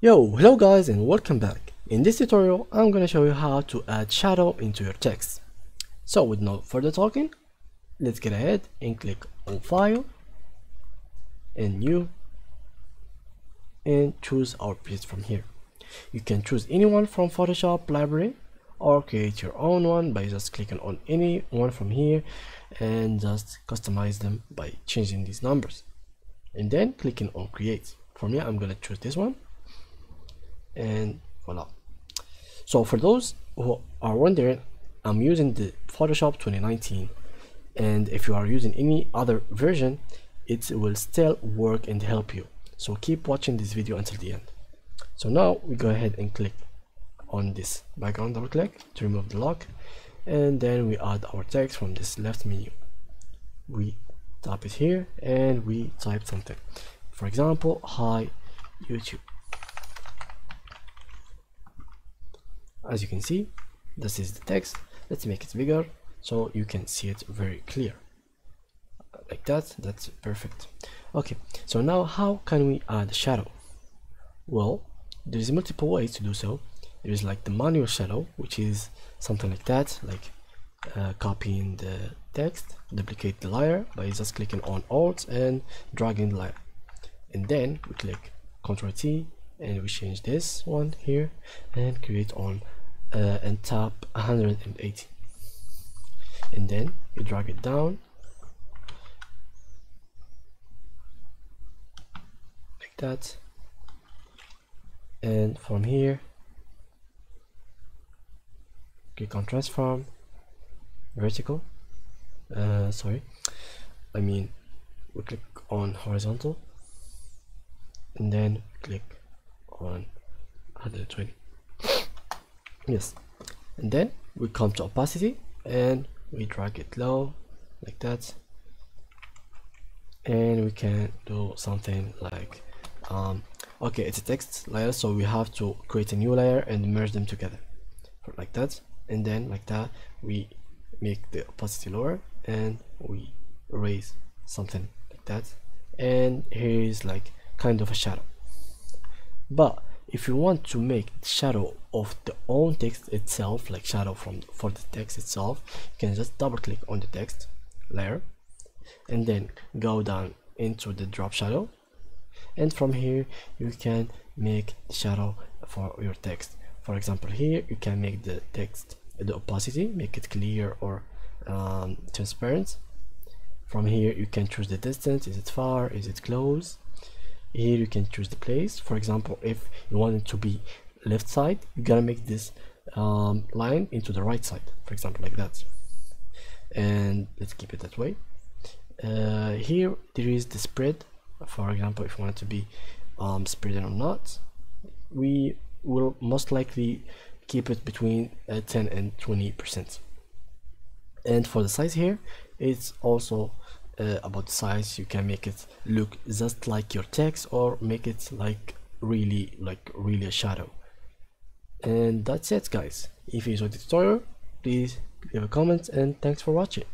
Hello guys and welcome back. In this tutorial, I'm gonna show you how to add shadow into your text. So with no further talking, let's get ahead and click on File and New and choose our piece from here. You can choose anyone from Photoshop library or create your own one by just clicking on any one from here and just customize them by changing these numbers and then clicking on Create. For me, I'm gonna choose this one. And voila. So for those who are wondering, I'm using the Photoshop 2019, and if you are using any other version, it will still work and help you. So keep watching this video until the end. So now we go ahead and click on this background, double click to remove the lock, and then we add our text from this left menu. We tap it here and we type something. For example, hi YouTube. As you can see, this is the text. Let's make it bigger so you can see it very clear. Like that, that's perfect. Okay, so now how can we add shadow? Well, there's multiple ways to do so. There is like the manual shadow, which is something like that, like copying the text, duplicate the layer by just clicking on Alt and dragging the layer. And then we click Ctrl T and we change this one here and create on and tap 180, and then you drag it down like that, and from here click on transform vertical, we click on horizontal and then click on 120. Yes, and then we come to opacity and we drag it low like that, and we can do something like okay, it's a text layer, so we have to create a new layer and merge them together like that, and then like that we make the opacity lower and we raise something like that, and here is like kind of a shadow. But if you want to make shadow of the own text itself, like shadow for the text itself, you can just double click on the text layer and then go down into the drop shadow, and from here you can make the shadow for your text. For example, here you can make the text, the opacity, make it clear or transparent. From here you can choose the distance, is it far, is it close. Here you can choose the place. For example, if you want it to be left side, you gotta make this line into the right side, for example, like that, and let's keep it that way. Here there is the spread. For example, if you want it to be spread or not, we will most likely keep it between 10 and 20%. And for the size here, it's also about the size. You can make it look just like your text or make it like really a shadow. And that's it, guys. If you enjoyed the tutorial, please leave a comment and thanks for watching.